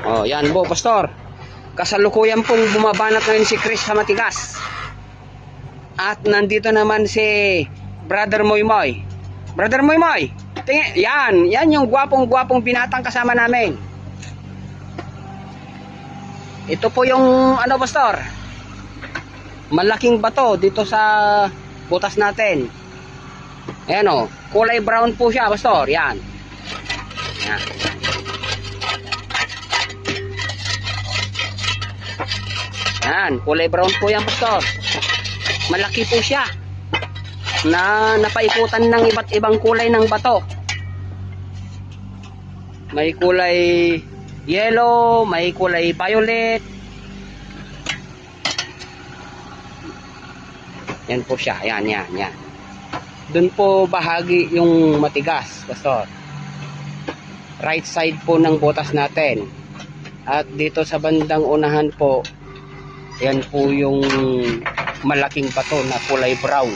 Oh, yan po, Pastor. Kasalukuyan pong bumabanat ngayon si Chris sa matigas. At nandito naman si Brother Moymoy. Brother Moymoy, yan yung gwapong-gwapong binatang kasama namin. Ito po yung ano, Pastor, malaking bato dito sa butas natin. Ayan o, kulay brown po siya, Pastor. Yan. Yan. Yan, kulay brown po yan, Pastor. Malaki po siya, na napaikutan ng iba't ibang kulay ng bato. May kulay yellow, may kulay violet. Yan po siya. Yan. Doon po bahagi yung matigas, Pastor. Right side po ng butas natin. At dito sa bandang unahan po, yan po yung malaking bato na kulay brown.